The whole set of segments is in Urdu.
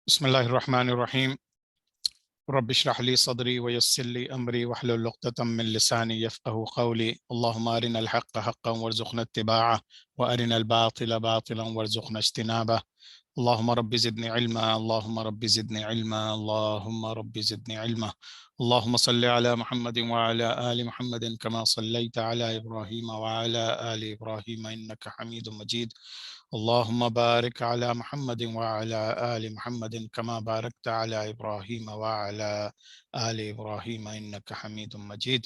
بسم الله الرحمن الرحيم. رب اشرح لي صدري ويسر لي أمري واحلل عقدة من لساني يفقه قولي. اللهم أرنا الحق حقا وارزقنا اتباعه وأرنا الباطل باطلا وارزقنا اجتنابه. اللهم رب زدني علما، اللهم رب زدني علما، اللهم رب زدني علما. اللهم صل على محمد وعلى آل محمد كما صليت على إبراهيم وعلى آل إبراهيم إنك حميد مجيد. اللهم بارك على محمد وعلى آل محمد كما باركت على إبراهيم وعلى آل إبراهيم إنك حميد مجيد.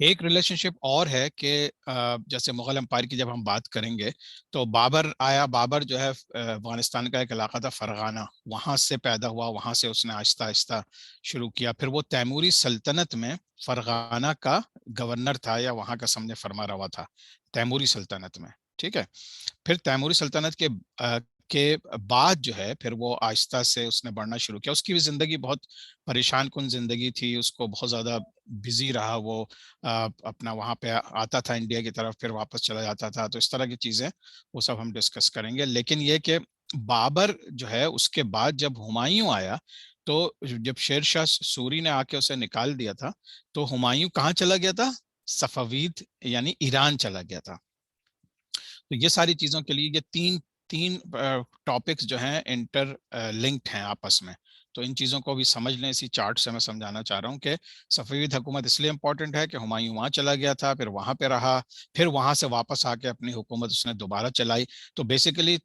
ایک ریلیشن شپ اور ہے کہ جیسے مغل امپائر کی جب ہم بات کریں گے تو بابر آیا. بابر جو ہے افغانستان کا ایک علاقہ تھا فرغانہ, وہاں سے پیدا ہوا, وہاں سے اس نے آہستہ آہستہ شروع کیا. پھر وہ تیموری سلطنت میں فرغانہ کا گورنر تھا یا وہاں کا سمجھے فرما روا تھا تیموری سلطنت میں. ٹھیک ہے, پھر تیموری سلطنت کے بعد جو ہے پھر وہ آہستہ سے اس نے بڑھنا شروع کیا. اس کی بھی زندگی بہت پریشان کن زندگی تھی, اس کو بہت زیادہ بزی رہا. وہ اپنا وہاں پہ آتا تھا انڈیا کی طرف, پھر واپس چلا جاتا تھا. تو اس طرح کی چیزیں وہ سب ہم ڈسکس کریں گے. لیکن یہ کہ بابر جو ہے اس کے بعد جب ہمایوں آیا تو جب شیر شاہ سوری نے آ کے اسے نکال دیا تھا تو ہمایوں کہاں چلا گیا تھا؟ صفوید یعنی ایران چلا گیا تھا. تو یہ ساری چیزوں کے لیے یہ تین ٹاپکس جو ہیں انٹر لنکڈ ہیں آپس میں. تو ان چیزوں کو بھی سمجھ لیں. اسی چارٹ سے میں سمجھانا چاہ رہا ہوں کہ صفوید حکومت اس لیے امپورٹنٹ ہے کہ ہمایوں وہاں چلا گیا تھا, پھر وہاں پہ رہا, پھر وہاں سے واپس آ کے اپنی حکومت اس نے دوبارہ چلائی. تو بیسیکلی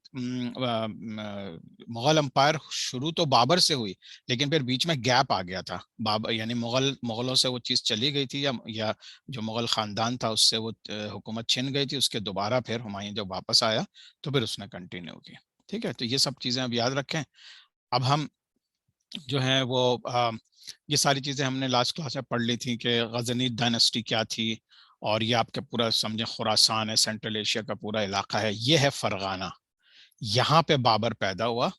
مغل امپائر شروع تو بابر سے ہوئی, لیکن پھر بیچ میں گیپ آ گیا تھا. بابر یعنی مغلوں سے وہ چیز چلی گئی تھی, یا جو مغل خاندان تھا اس سے وہ حکومت چھن گئی تھی. اس کے دوبارہ پھر ہمایوں جب واپس آیا تو پھر اس نے کنٹینیو کی. ٹھیک ہے, تو یہ سب چیزیں اب یاد رکھیں. اب ہم جو ہیں وہ یہ ساری چیزیں ہم نے لاسٹ کلاس میں پڑھ لی تھی کہ غزنید ڈائنسٹی کیا تھی, اور یہ آپ کے پورا سمجھیں خراسان ہے, سینٹرل ایشیا کا پورا علاقہ ہے, یہ ہے فرغانہ. یہاں پہ بابر پیدا ہوا,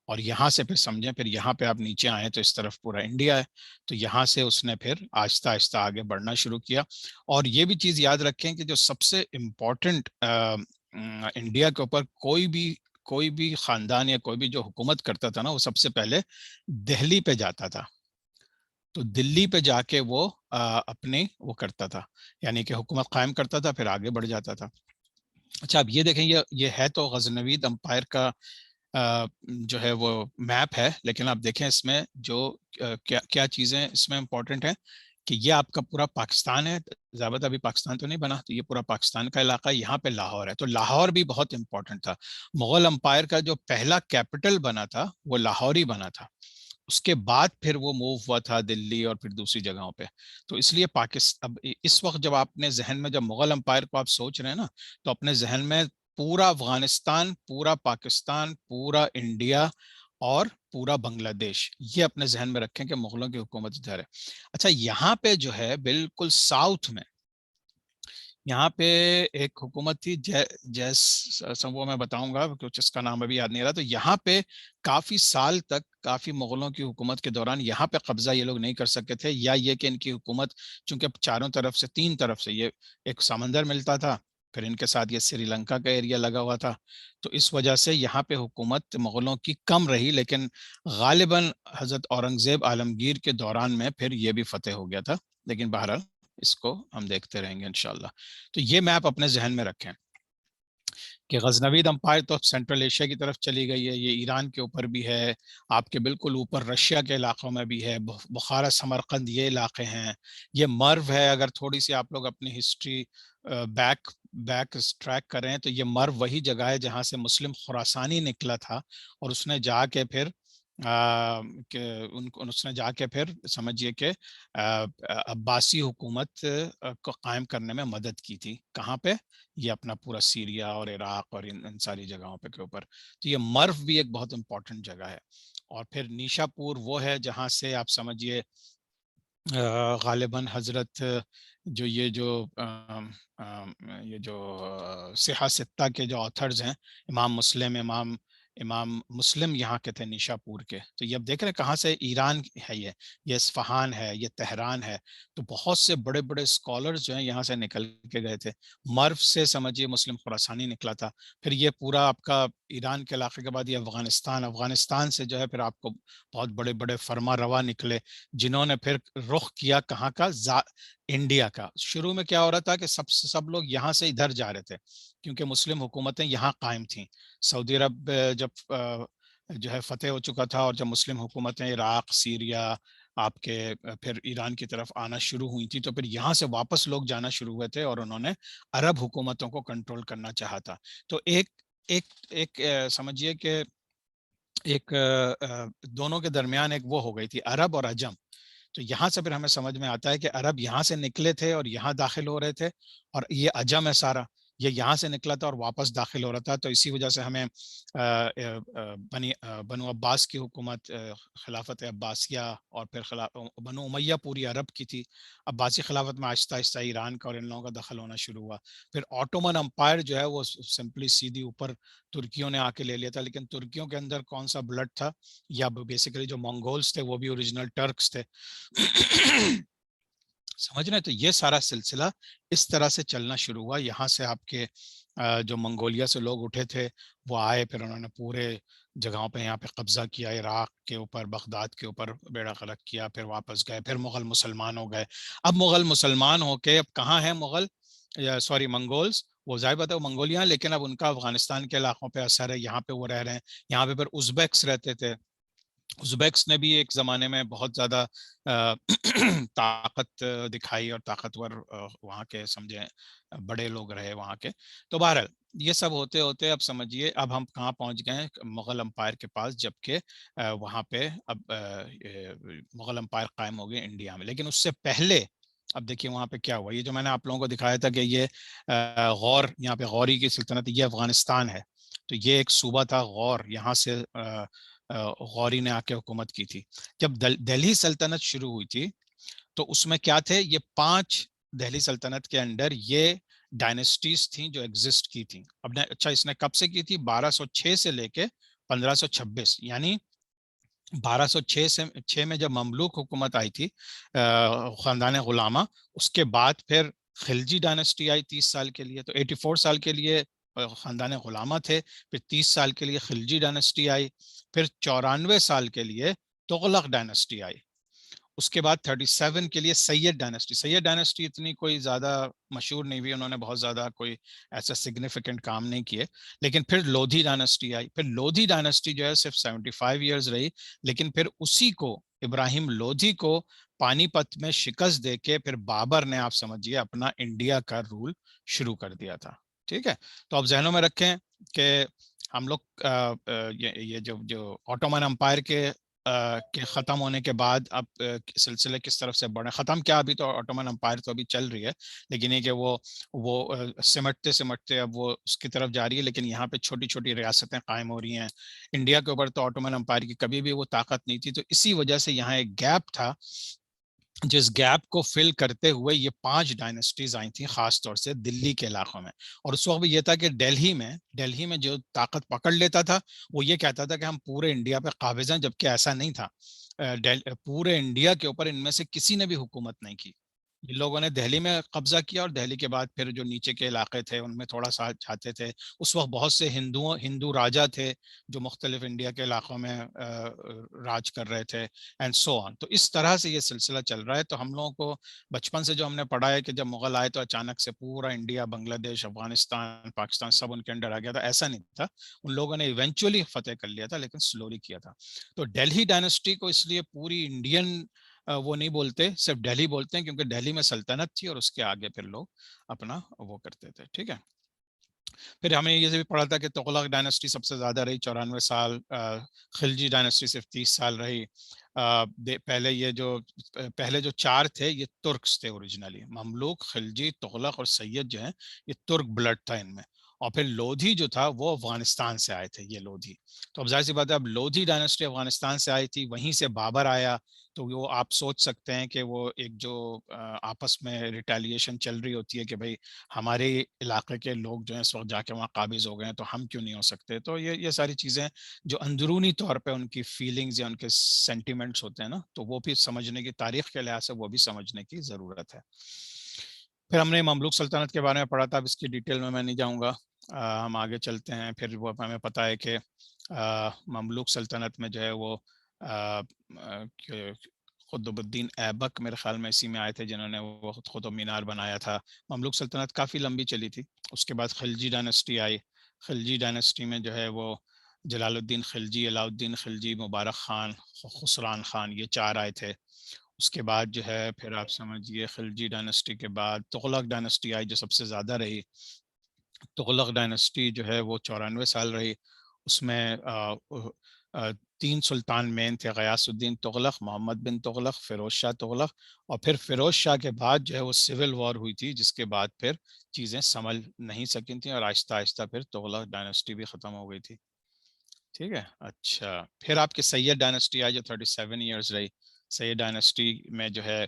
اور یہاں سے پھر سمجھیں پھر یہاں پہ آپ نیچے آئیں تو اس طرف پورا انڈیا ہے. تو یہاں سے اس نے پھر آہستہ آہستہ آگے بڑھنا شروع کیا. اور یہ بھی چیز یاد رکھیں کہ جو سب سے امپورٹنٹ انڈیا کے اوپر کوئی بھی خاندان یا کوئی بھی جو حکومت کرتا تھا نا, وہ سب سے پہلے دہلی پہ جاتا تھا. تو دلی پہ جا کے وہ اپنی وہ کرتا تھا, یعنی کہ حکومت قائم کرتا تھا, پھر آگے بڑھ جاتا تھا. اچھا, اب یہ دیکھیں, یہ ہے تو غزنوید امپائر کا جو ہے وہ میپ ہے, لیکن آپ دیکھیں اس میں جو کیا چیزیں اس میں امپورٹنٹ ہیں کہ یہ آپ کا پورا پاکستان ہے. ضابطہ ابھی پاکستان تو نہیں بنا, تو یہ پورا پاکستان کا علاقہ ہے. یہاں پہ لاہور ہے, تو لاہور بھی بہت امپورٹنٹ تھا. مغل امپائر کا جو پہلا کیپٹل بنا تھا وہ لاہور ہی بنا تھا. اس کے بعد پھر وہ موو ہوا تھا دلی اور پھر دوسری جگہوں پہ. تو اس لیے پاکستان اب اس وقت جب آپ نے ذہن میں جب مغل امپائر کو آپ سوچ رہے ہیں نا, تو اپنے ذہن میں پورا افغانستان, پورا پاکستان, پورا انڈیا اور پورا بنگلہ دیش, یہ اپنے ذہن میں رکھیں کہ مغلوں کی حکومت ادھر ہے. اچھا, یہاں پہ جو ہے بالکل ساؤتھ میں یہاں پہ ایک حکومت تھی وہ میں بتاؤں گا کچھ, اس کا نام ابھی یاد نہیں رہا. تو یہاں پہ کافی سال تک, کافی مغلوں کی حکومت کے دوران یہاں پہ قبضہ یہ لوگ نہیں کر سکے تھے, یا یہ کہ ان کی حکومت چونکہ چاروں طرف سے, تین طرف سے یہ ایک سمندر ملتا تھا, پھر ان کے ساتھ یہ سری لنکا کا ایریا لگا ہوا تھا, تو اس وجہ سے یہاں پہ حکومت مغلوں کی کم رہی. لیکن غالباً حضرت اورنگزیب عالمگیر کے دوران میں پھر یہ بھی فتح ہو گیا تھا. لیکن بہرحال اس کو ہم دیکھتے رہیں گے انشاءاللہ. تو یہ میپ اپنے ذہن میں رکھیں کہ غزنوید امپائر تو سینٹرل ایشیا کی طرف چلی گئی ہے, یہ ایران کے اوپر بھی ہے, آپ کے بالکل اوپر رشیا کے علاقوں میں بھی ہے, بخارا سمرقند یہ علاقے ہیں. یہ مرو ہے, اگر تھوڑی سی آپ لوگ اپنی ہسٹری بیک ٹریک کریں تو یہ مرو وہی جگہ ہے جہاں سے مسلم خراسانی نکلا تھا, اور اس نے جا کے پھر اس نے جا کے پھر سمجھیے کہ عباسی حکومت کو قائم کرنے میں مدد کی تھی. کہاں پہ؟ یہ اپنا پورا سیریا اور عراق اور ان ساری جگہوں پہ کے اوپر. تو یہ مرو بھی ایک بہت امپورٹنٹ جگہ ہے. اور پھر نیشا پور وہ ہے جہاں سے آپ سمجھیے غالباً حضرت یہ جو صحہ ستہ کے جو آتھرز ہیں, امام مسلم یہاں کے تھے, نیشا پور کے. تو یہ اب دیکھ رہے ہیں کہاں سے ایران ہے, یہ اصفہان ہے, یہ تہران ہے. تو بہت سے بڑے بڑے اسکالرز جو ہیں یہاں سے نکل کے گئے تھے. مرو سے سمجھیے مسلم خراسانی نکلا تھا. پھر یہ پورا آپ کا ایران کے علاقے کے بعد یہ افغانستان سے جو ہے پھر آپ کو بہت بڑے بڑے فرما روا نکلے, جنہوں نے پھر رخ کیا کہاں کا؟ انڈیا کا. شروع میں کیا ہو رہا تھا کہ سب لوگ یہاں سے ادھر جا رہے تھے کیونکہ مسلم حکومتیں یہاں قائم تھیں. سعودی عرب جب جو ہے فتح ہو چکا تھا, اور جب مسلم حکومتیں عراق, سیریا, آپ کے پھر ایران کی طرف آنا شروع ہوئی تھی, تو پھر یہاں سے واپس لوگ جانا شروع ہوئے تھے, اور انہوں نے عرب حکومتوں کو کنٹرول کرنا چاہا تھا. تو ایک سمجھیے کہ ایک دونوں کے درمیان ایک وہ ہو گئی تھی, عرب اور عجم. تو یہاں سے پھر ہمیں سمجھ میں آتا ہے کہ عرب یہاں سے نکلے تھے اور یہاں داخل ہو رہے تھے، اور یہ عجم ہے سارا، یہ یہاں سے نکلا تھا اور واپس داخل ہو رہا تھا. تو اسی وجہ سے ہمیں بنو عباس کی حکومت، خلافت عباسیہ، اور پھر بنو امیہ پوری عرب کی تھی. عباسی خلافت میں آہستہ آہستہ ایران کا اور ان لوگوں کا دخل ہونا شروع ہوا. پھر آٹومن امپائر جو ہے وہ سمپلی سیدھی اوپر ترکیوں نے آ کے لے لیا تھا، لیکن ترکیوں کے اندر کون سا بلڈ تھا، یا بیسیکلی جو منگولز تھے وہ بھی اوریجنل ٹرکس تھے. سمجھ رہے؟ تو یہ سارا سلسلہ اس طرح سے چلنا شروع ہوا. یہاں سے آپ کے جو منگولیا سے لوگ اٹھے تھے وہ آئے، پھر انہوں نے پورے جگہوں پہ یہاں پہ قبضہ کیا، عراق کے اوپر، بغداد کے اوپر بیڑا غرق کیا، پھر واپس گئے، پھر مغل مسلمان ہو گئے. اب مغل مسلمان ہو کے اب کہاں ہیں مغل، سوری منگولز؟ وہ ظاہر بات ہے وہ منگولیا، لیکن اب ان کا افغانستان کے علاقوں پہ اثر ہے، یہاں پہ وہ رہ رہے ہیں. یہاں پہ پھر ازبیکس رہتے تھے. ازبیکس نے بھی ایک زمانے میں بہت زیادہ طاقت دکھائی اور طاقتور وہاں کے سمجھے بڑے لوگ رہے وہاں کے. تو بہرحال یہ سب ہوتے ہوتے اب سمجھیے اب ہم کہاں پہنچ گئے ہیں، مغل امپائر کے پاس، جبکہ وہاں پہ اب مغل امپائر قائم ہو گئے انڈیا میں. لیکن اس سے پہلے اب دیکھیے وہاں پہ کیا ہوا. یہ جو میں نے آپ لوگوں کو دکھایا تھا کہ یہ غور، یہاں پہ غوری کی سلطنت، یہ افغانستان ہے. تو یہ ایک صوبہ تھا غور، یہاں سے غوری نے آ کے حکومت کی تھی. جب دہلی سلطنت شروع ہوئی تھی تو اس میں کیا تھے، یہ 5 دہلی سلطنت کے انڈر یہ ڈائنسٹیز تھیں جو ایگزسٹ کی تھیں. اب نے اچھا اس نے کب سے کی تھی؟ 1206 سے لے کے 1526، یعنی 1206 میں جب مملوک حکومت آئی تھی خاندان غلامہ، اس کے بعد پھر خلجی ڈائنسٹی آئی 30 سال کے لیے. تو 84 سال کے لیے خاندان غلامہ تھے، پھر 30 سال کے لیے خلجی ڈائنسٹی آئی، پھر 94 سال کے لیے تغلق ڈائنسٹی آئی. اس کے بعد 37 کے لیے سید ڈائنسٹی. سید ڈائنسٹی اتنی کوئی زیادہ مشہور نہیں ہوئی، انہوں نے بہت زیادہ کوئی ایسا سگنیفیکنٹ کام نہیں کیے. لیکن پھر لودھی ڈائنسٹی آئی. پھر لودھی ڈائنسٹی جو ہے صرف 75 ایئرز رہی، لیکن پھر اسی کو ابراہیم لودھی کو پانی پت میں شکست دے کے پھر بابر نے آپ سمجھیے اپنا انڈیا کا رول شروع کر دیا تھا. ٹھیک ہے؟ تو اب ذہنوں میں رکھیں کہ ہم لوگ یہ جو آٹومن امپائر کے ختم ہونے کے بعد اب سلسلے کس طرف سے بڑھے. ختم کیا، ابھی تو آٹومن امپائر تو ابھی چل رہی ہے، لیکن یہ کہ وہ سمٹتے سمٹتے اب وہ اس کی طرف جا رہی ہے. لیکن یہاں پہ چھوٹی چھوٹی ریاستیں قائم ہو رہی ہیں. انڈیا کے اوپر تو آٹومن امپائر کی کبھی بھی وہ طاقت نہیں تھی. تو اسی وجہ سے یہاں ایک گیپ تھا، جس گیپ کو فل کرتے ہوئے یہ 5 ڈائنسٹیز آئی تھیں، خاص طور سے دلی کے علاقوں میں. اور اس وقت بھی یہ تھا کہ دلہی میں جو طاقت پکڑ لیتا تھا وہ یہ کہتا تھا کہ ہم پورے انڈیا پہ قابض ہیں، جبکہ ایسا نہیں تھا. پورے انڈیا کے اوپر ان میں سے کسی نے بھی حکومت نہیں کی. ان لوگوں نے دہلی میں قبضہ کیا، اور دہلی کے بعد پھر جو نیچے کے علاقے تھے ان میں تھوڑا سا چاہتے تھے. اس وقت بہت سے ہندو راجا تھے جو مختلف انڈیا کے علاقوں میں راج کر رہے تھے، اینڈ سو آن. تو اس طرح سے یہ سلسلہ چل رہا ہے. تو ہم لوگوں کو بچپن سے جو ہم نے پڑھا ہے کہ جب مغل آئے تو اچانک سے پورا انڈیا، بنگلہ دیش، افغانستان، پاکستان سب ان کے انڈر آ گیا تھا. ایسا نہیں تھا. ان لوگوں نے ایونچولی فتح کر لیا تھا، لیکن سلولی کیا تھا. تو دہلی ڈائنسٹی کو اس لیے پوری انڈین وہ نہیں بولتے، صرف دہلی بولتے ہیں، کیونکہ دہلی میں سلطنت تھی اور اس کے آگے پھر لوگ اپنا وہ کرتے تھے. ٹھیک ہے؟ پھر ہمیں یہ بھی پڑھا تھا کہ تغلق ڈائنسٹی سب سے زیادہ رہی، 94 سال. خلجی ڈائنسٹی صرف 30 سال رہی. پہلے جو 4 تھے یہ ترکس تھے اوریجنلی. مملوک، خلجی، تغلق اور سید جو ہیں یہ ترک بلڈ تھا ان میں. اور پھر لودھی جو تھا وہ افغانستان سے آئے تھے، یہ لودھی. تو اب ظاہر سی بات ہے اب لودھی ڈائنسٹی افغانستان سے آئی تھی، وہیں سے بابر آیا. تو وہ آپ سوچ سکتے ہیں کہ وہ ایک جو آپس میں ریٹیلیشن چل رہی ہوتی ہے کہ بھائی ہمارے علاقے کے لوگ جو ہیں اس وقت جا کے وہاں قابض ہو گئے ہیں تو ہم کیوں نہیں ہو سکتے. تو یہ ساری چیزیں جو اندرونی طور پہ ان کی فیلنگز یا ان کے سینٹیمنٹس ہوتے ہیں نا، تو وہ بھی سمجھنے کی، تاریخ کے لحاظ سے وہ بھی سمجھنے کی ضرورت ہے. پھر ہم نے مملوک سلطنت کے بارے میں پڑھا تھا. اب اس کی ڈیٹیل میں نہیں جاؤں گا، ہم آگے چلتے ہیں. پھر وہ ہمیں پتہ ہے کہ مملوک سلطنت میں جو ہے وہ قطب الدین ایبک میرے خیال میں اسی میں آئے تھے جنہوں نے وہ قطب مینار بنایا تھا. مملوک سلطنت کافی لمبی چلی تھی. اس کے بعد خلجی ڈائنسٹی آئی. خلجی ڈائنسٹی میں جو ہے وہ جلال الدین خلجی، علاء الدین خلجی، مبارک خان، خسران خان، یہ 4 آئے تھے. اس کے بعد جو ہے پھر آپ سمجھیے خلجی ڈائنسٹی کے بعد تغلق ڈائنسٹی آئی جو سب سے زیادہ رہی. تغلق ڈائنسٹی جو ہے وہ 94 سال رہی. اس میں 3 سلطان مین تھے، غیاث الدین تغلق، محمد بن تغلق، فیروز شاہ تغلق، اور پھر فیروز شاہ کے بعد جو ہے وہ سول وار ہوئی تھی، جس کے بعد پھر چیزیں سنبھل نہیں سکی تھیں اور آہستہ آہستہ پھر تغلق ڈائناسٹی بھی ختم ہو گئی تھی. ٹھیک ہے. اچھا پھر آپ کے سید ڈائناسٹی آئی جو 37 ایئرز رہی. سید ڈائناسٹی میں جو ہے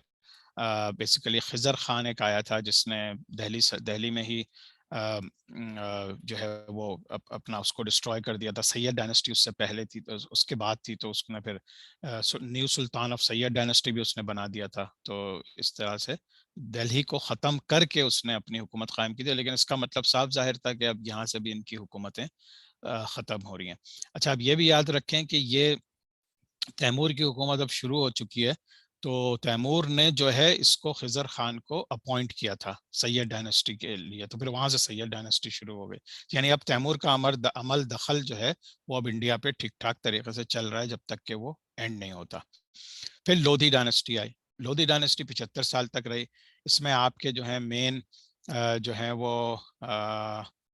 بیسیکلی خضر خان ایک آیا تھا جس نے دہلی میں ہی جو ہے وہ اپنا اس کو ڈسٹروائے کر دیا تھا. سید ڈائناسٹی اس سے پہلے تھی، تو اس کے بعد تھی، تو اس نے پھر new Sultan of Syed dynasty بھی اس نے بنا دیا تھا. تو اس طرح سے دہلی کو ختم کر کے اس نے اپنی حکومت قائم کی تھی، لیکن اس کا مطلب صاف ظاہر تھا کہ اب یہاں سے بھی ان کی حکومتیں ختم ہو رہی ہیں. اچھا اب یہ بھی یاد رکھیں کہ یہ تیمور کی حکومت اب شروع ہو چکی ہے، تو تیمور نے جو ہے اس کو خضر خان کو اپوائنٹ کیا تھا سید ڈائناسٹی کے لیے، تو پھر وہاں سے سید ڈائناسٹی شروع ہو گئی. یعنی اب تیمور کا عمل دخل جو ہے وہ اب انڈیا پہ ٹھیک ٹھاک طریقے سے چل رہا ہے جب تک کہ وہ اینڈ نہیں ہوتا. پھر لودھی ڈائناسٹی آئی. لودھی ڈائناسٹی 75 سال تک رہی. اس میں آپ کے جو ہیں مین جو ہیں وہ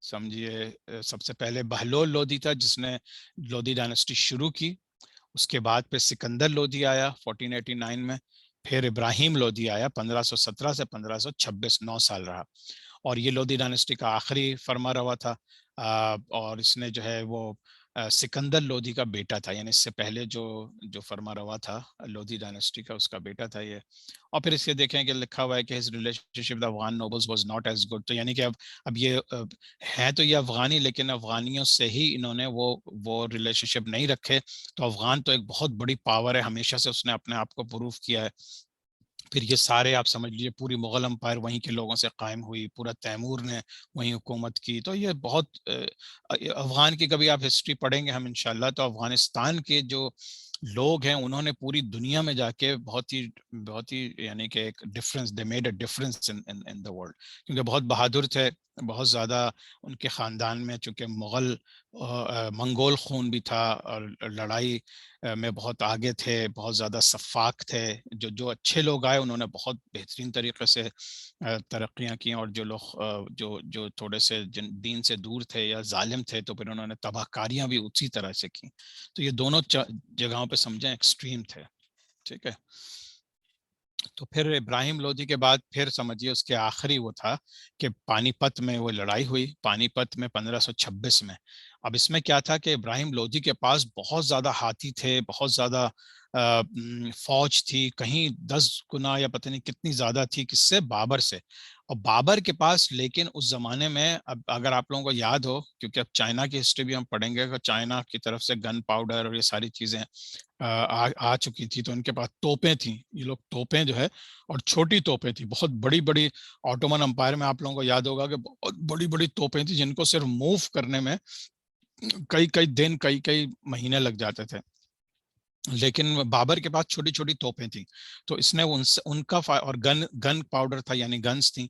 سمجھیے سب سے پہلے بہلول لودھی تھا جس نے لودھی ڈائناسٹی شروع کی. اس کے بعد پھر سکندر لودھی آیا 1489 میں. پھر ابراہیم لودھی آیا 1517 سے 1526، 9 سال رہا. اور یہ لودھی ڈائناسٹی کا آخری فرما روا تھا. اور اس نے جو ہے وہ سکندر لودھی کا بیٹا تھا، یعنی اس سے پہلے جو فرما روا تھا لودھی ڈائناسٹی کا، اس کا بیٹا تھا یہ. اور پھر اس کے دیکھیں کہ لکھا ہوا ہے کہ his relationship with Afghan nobles was not as good. تو یعنی کہ اب یہ ہے تو یہ افغانی، لیکن افغانیوں سے ہی انہوں نے وہ ریلیشن شپ نہیں رکھے. تو افغان تو ایک بہت بڑی پاور ہے، ہمیشہ سے اس نے اپنے آپ کو پروف کیا ہے. پھر یہ سارے آپ سمجھ لیجیے پوری مغل امپائر وہیں کے لوگوں سے قائم ہوئی، پورا تیمور نے وہیں حکومت کی. تو یہ بہت افغان کی کبھی آپ ہسٹری پڑھیں گے ہم انشاءاللہ، تو افغانستان کے جو لوگ ہیں انہوں نے پوری دنیا میں جا کے بہت ہی یعنی کہ ایک difference, they made a difference in the world, کیونکہ بہت بہادر تھے. بہت زیادہ ان کے خاندان میں چونکہ منگول خون بھی تھا اور لڑائی میں بہت آگے تھے، بہت زیادہ سفاک تھے. جو اچھے لوگ آئے انہوں نے بہت بہترین طریقے سے ترقیاں کی، اور جو لوگ جو تھوڑے سے دین سے دور تھے یا ظالم تھے تو پھر انہوں نے تباہ کاریاں بھی اسی طرح سے کی. تو یہ دونوں جگہوں پہ سمجھیں ایکسٹریم تھے. ٹھیک ہے. تو پھر ابراہیم لودھی کے بعد پھر سمجھیے اس کے آخری وہ تھا کہ پانی پت میں وہ لڑائی ہوئی، پانی پت میں 1526 میں. اب اس میں کیا تھا کہ ابراہیم لودھی کے پاس بہت زیادہ ہاتھی تھے، بہت زیادہ فوج تھی، کہیں 10 گنا یا پتہ نہیں کتنی زیادہ تھی کس سے، بابر سے. اور بابر کے پاس لیکن اس زمانے میں، اب اگر آپ لوگوں کو یاد ہو، کیونکہ اب چائنا کی ہسٹری بھی ہم پڑھیں گے کہ چائنا کی طرف سے گن پاؤڈر اور یہ ساری چیزیں آ چکی تھی، تو ان کے پاس توپیں تھیں. یہ لوگ توپیں جو ہے، اور چھوٹی توپیں تھیں، بہت بڑی بڑی. آٹومن امپائر میں آپ لوگوں کو یاد ہوگا کہ بہت بڑی بڑی توپیں تھیں جن کو صرف موو کرنے میں کئی دن کئی مہینے لگ جاتے تھے. لیکن بابر کے پاس چھوٹی چھوٹی توپیں تھیں، تو اس نے ان کا اور گن پاؤڈر تھا یعنی گنز تھیں.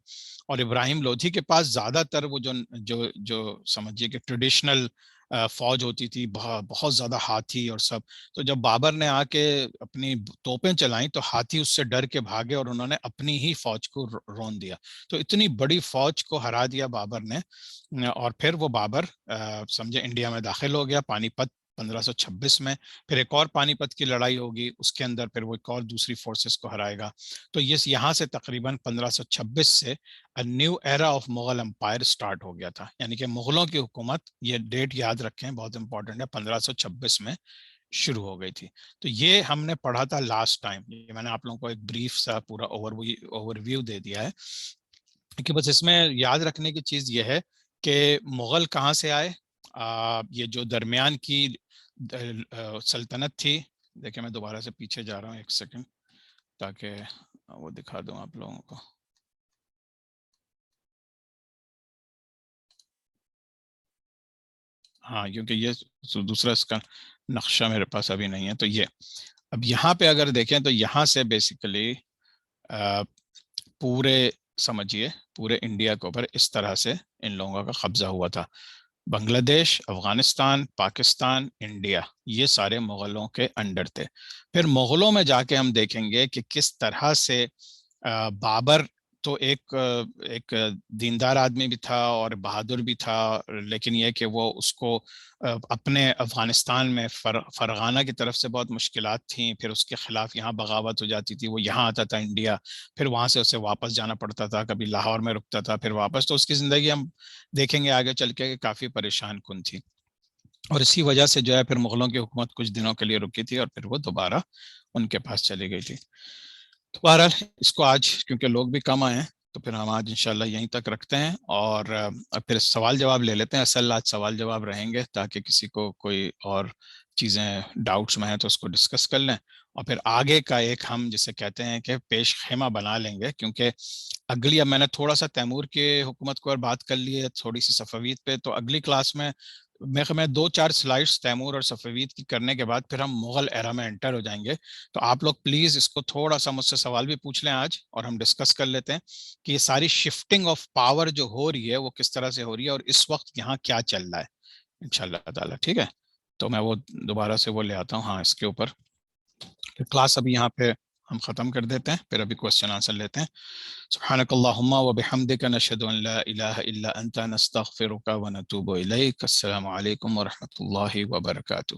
اور ابراہیم لودھی کے پاس زیادہ تر وہ جو سمجھیے کہ ٹریڈیشنل فوج ہوتی تھی، بہت زیادہ ہاتھی اور سب. تو جب بابر نے آ کے اپنی توپیں چلائیں تو ہاتھی اس سے ڈر کے بھاگے اور انہوں نے اپنی ہی فوج کو رون دیا. تو اتنی بڑی فوج کو ہرا دیا بابر نے. اور پھر وہ بابر سمجھے انڈیا میں داخل ہو گیا پانی پت 1526 میں. پھر ایک اور پانی پت کی لڑائی ہوگی، اس کے اندر پھر وہ ایک اور دوسری فورسز کو ہرائے گا. تو یہاں سے تقریباً 1526 سے new era of Mughal empire start ہو گیا تھا. یعنی کہ مغلوں کی حکومت، یہ ڈیٹ یاد رکھیں بہت امپورٹنٹ ہے، 1526 میں شروع ہو گئی تھی. تو یہ ہم نے پڑھا تھا لاسٹ ٹائم. یہ میں نے آپ لوگوں کو ایک بریف سا پورا اوور ویو دے دیا ہے کہ بس اس میں یاد رکھنے کی چیز یہ ہے کہ مغل کہاں سے آئے. یہ جو درمیان کی سلطنت تھی، دیکھیں میں دوبارہ سے پیچھے جا رہا ہوں ایک سیکنڈ تاکہ وہ دکھا دوں آپ لوگوں کو. ہاں کیونکہ یہ دوسرا اس کا نقشہ میرے پاس ابھی نہیں ہے. تو یہ اب یہاں پہ اگر دیکھیں تو یہاں سے بیسیکلی پورے سمجھیے پورے انڈیا کے اوپر اس طرح سے ان لوگوں کا قبضہ ہوا تھا. بنگلہ دیش، افغانستان، پاکستان، انڈیا، یہ سارے مغلوں کے انڈر تھے. پھر مغلوں میں جا کے ہم دیکھیں گے کہ کس طرح سے بابر تو ایک دیندار آدمی بھی تھا اور بہادر بھی تھا، لیکن یہ کہ وہ اس کو اپنے افغانستان میں فرغانہ کی طرف سے بہت مشکلات تھیں، پھر اس کے خلاف یہاں بغاوت ہو جاتی تھی، وہ یہاں آتا تھا انڈیا، پھر وہاں سے اسے واپس جانا پڑتا تھا، کبھی لاہور میں رکتا تھا پھر واپس، تو اس کی زندگی ہم دیکھیں گے آگے چل کے کافی پریشان کن تھی، اور اسی وجہ سے جو ہے پھر مغلوں کی حکومت کچھ دنوں کے لیے رکی تھی اور پھر وہ دوبارہ ان کے پاس چلی گئی تھی۔ تو بہرحال اس کو آج کیونکہ لوگ بھی کم آئے ہیں تو پھر ہم آج انشاءاللہ یہیں تک رکھتے ہیں، اور اب پھر سوال جواب لے لیتے ہیں، اصل آج سوال جواب رہیں گے تاکہ کسی کو کوئی اور چیزیں ڈاؤٹس میں ہیں تو اس کو ڈسکس کر لیں، اور پھر آگے کا ایک ہم جسے کہتے ہیں کہ پیش خیمہ بنا لیں گے، کیونکہ اگلی، اب میں نے تھوڑا سا تیمور کے حکومت کو اور بات کر لی ہے، تھوڑی سی صفویت پہ، تو اگلی کلاس میں میں 2-4 سلائڈز تیمور اور صفویت کی کرنے کے بعد پھر ہم مغل ایرا میں انٹر ہو جائیں گے، تو آپ لوگ پلیز اس کو تھوڑا سا مجھ سے سوال بھی پوچھ لیں آج، اور ہم ڈسکس کر لیتے ہیں کہ یہ ساری شفٹنگ آف پاور جو ہو رہی ہے وہ کس طرح سے ہو رہی ہے اور اس وقت یہاں کیا چل رہا ہے انشاءاللہ تعالی، ٹھیک ہے؟ تو میں وہ دوبارہ سے وہ لے آتا ہوں، ہاں اس کے اوپر کلاس ابھی یہاں پہ ہم ختم کر دیتے ہیں، پھر ابھی کوسچن آنسر لیتے ہیں۔ سبحانک اللہم و بحمدک، نشہد ان لا الہ الا انت، نستغفرک و نتوب الیک۔ السلام علیکم و رحمۃ اللہ وبرکاتہ۔